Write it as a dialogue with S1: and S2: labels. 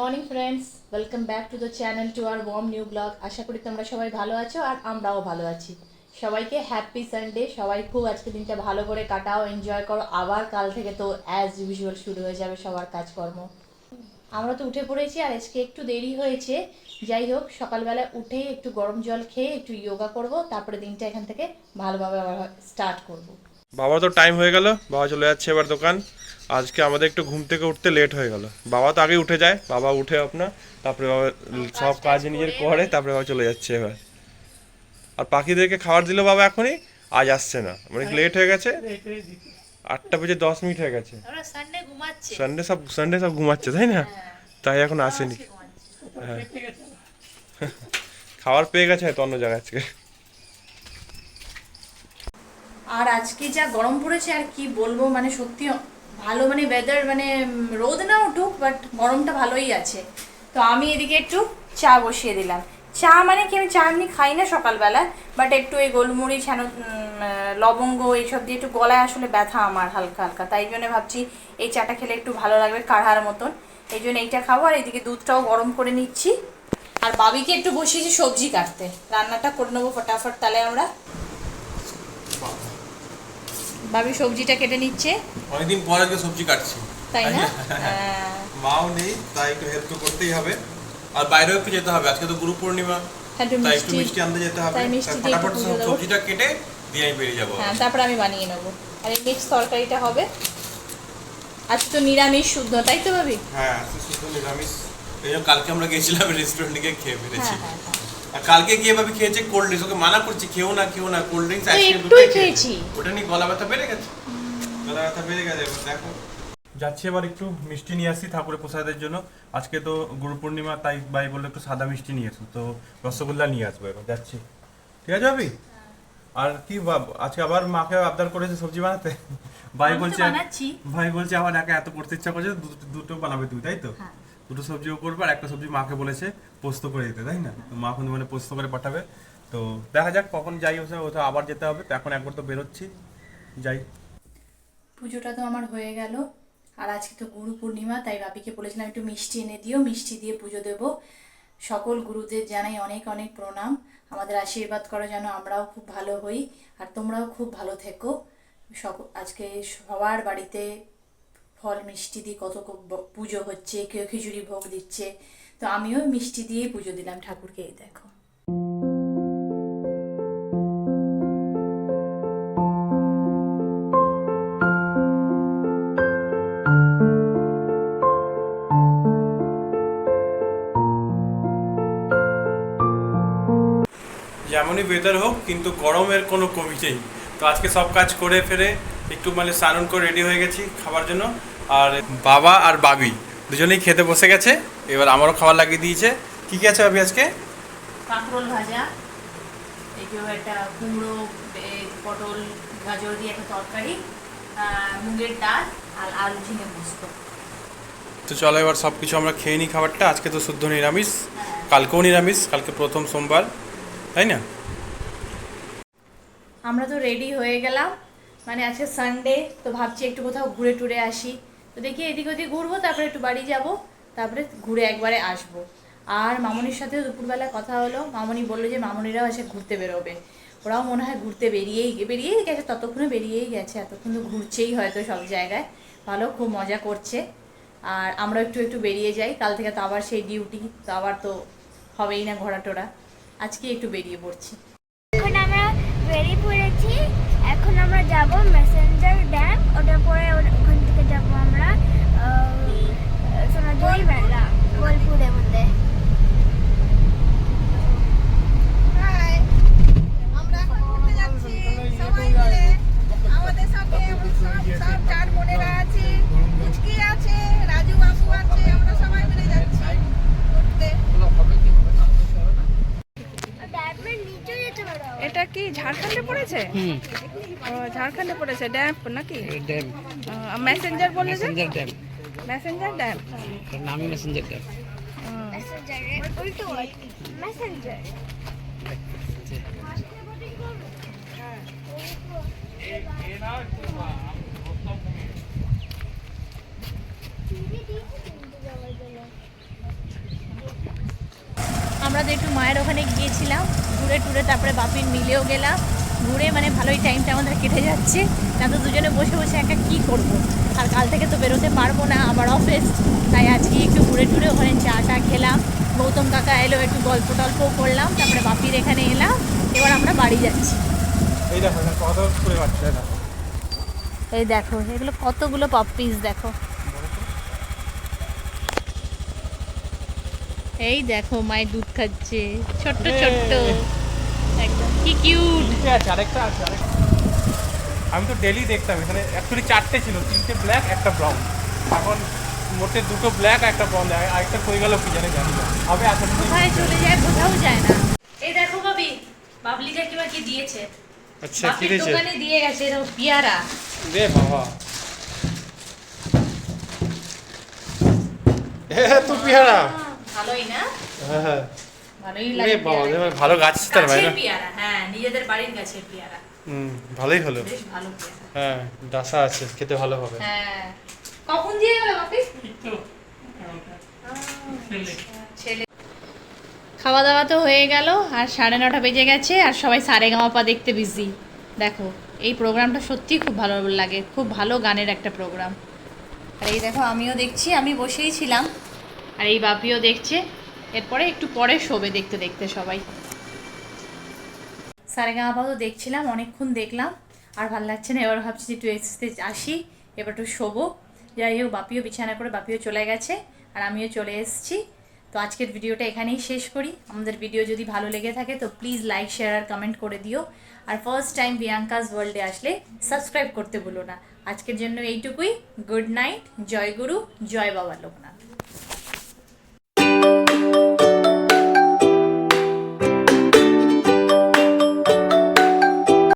S1: Morning friends, welcome back to the channel to our warm new blog. আশা করি তোমরা সবাই ভালো আছো আর আমরাও ভালো আছি। সবাইকে হ্যাপি সানডে। সবাই খুব আজকে দিনটা ভালো করে কাটাও, এনজয় করো। আবার কাল থেকে তো অ্যাজ ইউজুয়াল শুরু হয়ে যাবে সবার কাজকর্ম। আমরা তো উঠে পড়েছি আর আজকে একটু দেরি হয়েছে। যাই হোক, সকালবেলা উঠেই একটু গরম জল খেয়ে একটু যোগা করব, তারপরে দিনটা এখান থেকে ভালোভাবে আবার স্টার্ট করব।
S2: বাবা তো টাইম হয়ে গেল, বাবা চলে যাচ্ছে এবার দোকান। আজকে আমাদের একটু ঘুম থেকে উঠতে লেট হয়ে গেল। বাবা তো আগে উঠে যায়, বাবা উঠে আপনার তারপরে বাবা সব কাজ নিজের করে তারপরে বাবা চলে যাচ্ছে এবার। আর পাখিদেরকে খাবার দিল বাবা এখনই, আজ আসছে না, মানে লেট হয়ে গেছে। 8:10 হয়ে গেছে। সানডে সব ঘুমাচ্ছে তাই না, তাই এখন আসেনি। হ্যাঁ, খাবার পেয়ে গেছে হয়তো অন্য জায়গায় আজকে।
S1: আর আজকে যা গরম পড়েছে আর কি বলবো, মানে সত্যি ভালো, মানে ওয়েদার, মানে রোদ না উঠুক বাট গরমটা ভালোই আছে। তো আমি এদিকে একটু চা বসিয়ে দিলাম। চা মানে কি, আমি চা এমনি খাই না সকালবেলা, বাট একটু এই গোলমরিচ লবঙ্গ এইসব দিয়ে একটু গলায় আসলে ব্যথা আমার হালকা হালকা, তাই জন্য ভাবছি এই চাটা খেলে একটু ভালো লাগবে, কাঢ়ার মতন। এই জন্য এইটা খাবো। আর এইদিকে দুধটাও গরম করে নিচ্ছি। আর বাবিকে একটু বসিয়েছি সবজি কাটতে, রান্নাটা করে নেবো ফটাফট। তাহলে আমরা ভাবি সবজিটা কেটে নিচ্ছে।
S2: অনেকদিন পর আজকে সবজি কাটছি,
S1: তাই না?
S2: মাও নেই, তাই একটু হেল্প তো করতেই হবে। আর বাইরেও একটু যেতে হবে, আজকে তো গুরু পূর্ণিমা, তাই একটু মিষ্টি আনতে যেতে হবে। ফটাফট সবজিটা কেটে দিয়ে আমি বেরিয়ে যাবো।
S1: হ্যাঁ, তারপর আমি বানিয়ে নেবো। আর এই মিক্স তরকারিটা হবে। আজ তো নিরামিষ শুদ্ধ, তাই তো ভাবি?
S2: হ্যাঁ, আজকে শুধু নিরামিষ। এই জন্য কালকে আমরা গেছিলাম রেস্টুরেন্টে গিয়ে খেয়ে ফেলেছি।
S1: হ্যাঁ।
S2: আর কালকে গিয়ে ভাবি খেয়েছে কোল্ড ড্রিঙ্কস, ওকে মানা করছি খেও না কোল্ড ড্রিঙ্কস, আইসক্রিম
S1: একটুই খেয়েছি।
S2: ওটা নিয়ে গলা ব্যথা বেড়ে গেছে। এবার দেখো, যাচ্ছি এবার একটু মিষ্টি নিয়ে আসি ঠাকুরের প্রসাদের জন্য। আজকে তো গুরু পূর্ণিমা, তাই ভাই বললো একটু সাদা মিষ্টি নিয়ে আসো, তো রসগোল্লা নিয়ে আসবো। এবার যাচ্ছি, ঠিক আছে ভাবি? আর কি আজকে আবার মাকে আবদার করেছে সবজি বানাতে। ভাই বলছে আমার একা এত করতে ইচ্ছা করছে, দুটো বানাবে তুই, তাই তো? দুটো সবজিও করবে আর একটা সবজি মাকে বলেছে পোস্ত করে দিতে, তাই না? তো মা কিন্তু মানে পোস্ত করে পাঠাবে। তো দেখা যাক কখন যাই, ওটা আবার যেতে হবে। তো এখন একবার তো বেরোচ্ছি, যাই।
S1: পুজোটা তো আমার হয়ে গেল। আর আজকে তো গুরু পূর্ণিমা, তাই বাপিকে বলেছিলাম একটু মিষ্টি এনে দিও, মিষ্টি দিয়ে পুজো দেবো। সকল গুরুদের জানাই অনেক অনেক প্রণাম। আমাদের আশীর্বাদ করো যেন আমরাও খুব ভালো হই আর তোমরাও খুব ভালো থেকো। আজকে সবার বাড়িতে ফল মিষ্টি দিয়ে কত পুজো হচ্ছে, কেউ খিচুড়ি ভোগ দিচ্ছে। তো আমিও মিষ্টি দিয়েই পুজো দিলাম ঠাকুরকে। এই দেখো,
S2: যেমনই ওয়েদার হোক কিন্তু গরমের কোনো কমি নেই। তো আজকে সব কাজ করে ফেরে একটু মানে স্নান করে রেডি হয়ে গেছি খাবার জন্য। আর বাবা আর বাবি দুজনেই খেতে বসে গেছে, এবার আমারও খাবার লাগিয়ে দিয়েছে। কি কি আছে ভাবি আজকে?
S1: কাঁকরোল ভাজা, এগুলো একটা কুমড়ো, পটল গাজর দিয়ে একটা তরকারি, মুগের ডাল আর আলু ঝিঙে পোস্ত।
S2: তো চলো এবার সব কিছু আমরা খেয়ে নিই খাবারটা। আজকে তো শুদ্ধ নিরামিষ, কালকেও নিরামিষ, কালকে প্রথম সোমবার, তাই না?
S1: আমরা তো রেডি হয়ে গেলাম, মানে আজকে সানডে, তো ভাবছি একটু কোথাও ঘুরে টুরে আসি। তো দেখি এদিক ওদিক ঘুরবো, তারপরে একটু বাড়ি যাব, তারপরে ঘুরে একবারে আসবো। আর মামনির সাথে দুপুরবেলায় কথা হলো, মামনি বললো যে মামনিরাও এসে ঘুরতে বেরোবে। ওরাও মনে হয় ঘুরতে বেরিয়েই গেছে, ততক্ষণে বেরিয়েই গেছে, এতক্ষণ তো ঘুরছেই হয়তো সব জায়গায়। ভালো, খুব মজা করছে। আর আমরা একটু একটু বেরিয়ে যাই, কাল থেকে তো আবার সেই ডিউটি, তো আবার তো হবেই না ঘোরা টোরা। আজকে একটু বেরিয়ে পড়ছি।
S3: এখন আমরা বেরিয়ে পড়েছি। এখন আমরা যাব মেসেঞ্জার ড্যাম, ওটার পরে ওখান থেকে যাব আমরা সোনাঝুরি মেলা, বোলপুরের মধ্যে।
S4: আমরা এখন ঘুরতে যাচ্ছি সবাই মিলে। আমাদের সঙ্গে সব চার বোনেরা আছে, মুচকি আছে, রাজু বাবু আছে, আমরা সবাই মিলে যাচ্ছি ঘুরতে।
S3: ড্যামের নিচে যেতে পারো।
S4: এটা কি ঝাড়খণ্ডে পড়েছে? ও ঝাড়খণ্ডে পড়েছে ড্যাম নাকি?
S5: ড্যাম
S4: মেসেঞ্জার বলে যে
S5: মেসেঞ্জার ড্যাম,
S4: মেসেঞ্জার ড্যাম।
S5: এর নামই মেসেঞ্জার ড্যাম।
S3: মেসেঞ্জারের উল্টো মেসেঞ্জার।
S1: শুধু একটু মায়ের ওখানে গিয়েছিলাম, ঘুরে টুরে তারপরে বাপির মিলেও গেলাম, ঘুরে মানে ভালোই টাইমটা আমাদের কেটে যাচ্ছে। না তো দুজনে বসে বসে একা কী করবো, আর কাল থেকে তো বেরোতে পারবো না, আবার অফিস। তাই আজকে একটু ঘুরে টুরে ওখানে চা টা খেলাম, গৌতম কাকা এলো, একটু গল্প টল্পও করলাম, তারপরে বাপির এখানে এলাম, এবার আমরা বাড়ি যাচ্ছি।
S2: এই দেখো কত করে বাচ্চা দেখো।
S1: এই দেখো এগুলো কতগুলো পাপ্পিস দেখো, এই দেখো মায়ের দুধ খাচ্ছে, ছোট্ট ছোট্ট একদম কি কিউট।
S2: আরেকটা আছে, আমি তো ডেলি দেখতাম এখানে, অ্যাকচুয়ালি 4টে ছিল, 3টে ব্ল্যাক একটা ব্রাউন, এখন মোটে 2টো ব্ল্যাক একটা ব্রাউন, আরেকটা কই গেল কি জানি না, হবে এখন
S1: কোথায় চলে যায় বোঝাও যায় না। এই দেখো ভাবি, বাবলি কাকিমা কি দিয়েছে,
S2: আচ্ছা কি
S1: বাপির
S2: দিয়েছে
S1: দোকানে দিয়ে গেছে এরকম পিয়ারা।
S2: রে বাবা, তো পেয়ারা
S1: ভালোই না,
S2: হ্যাঁ
S1: ভালোই
S2: রে
S1: লাগে
S2: বাবা,
S1: পেয়ারা।
S2: ভালো গাছ তার ভাই
S1: গাছের
S2: না,
S1: পেয়ারা, হ্যাঁ নিজেদের বাড়ির গাছের পেয়ারা,
S2: ভালোই হলো,
S1: বেশ ভালো পেয়ারা।
S2: হ্যাঁ ডাসা আছে, খেতে ভালো হবে।
S1: হ্যাঁ কখন দিয়ে গেল বাপি? ছেলে খাওয়া দাওয়া তো হয়ে গেল, আর 9:30 বেজে গেছে, আর সবাই সারেগামাপা দেখতে বিজি। দেখো এই প্রোগ্রামটা সত্যি খুব ভালো লাগে, খুব ভালো গানের একটা প্রোগ্রাম। আর এই দেখো আমিও দেখছি, আমি বসেই ছিলাম, আর এই বাপিও দেখছে, এরপরে একটু পরে শোবে দেখতে দেখতে সবাই। সারেগামাপা তো দেখছিলাম, অনেকক্ষণ দেখলাম, আর ভালো লাগছে না, এবার ভাবছি যে একটু এক্সারসাইজ আসি, এবার একটু শোবো। যাই হোক বাপিও বিছানা করে বাপিও চলে গেছে, আর আমিও চলে এসেছি। তো আজকের ভিডিওটা এখানেই শেষ করি। আমাদের ভিডিও যদি ভালো লেগে থাকে তো প্লিজ লাইক শেয়ার আর কমেন্ট করে দিও, আর ফার্স্ট টাইম বিয়াঙ্কাস ওয়ার্ল্ডে আসলে সাবস্ক্রাইব করতে ভুলো না। আজকের জন্য এইটুকুই। গুড নাইট, জয় গুরু, জয় বাবা লোকনাথ।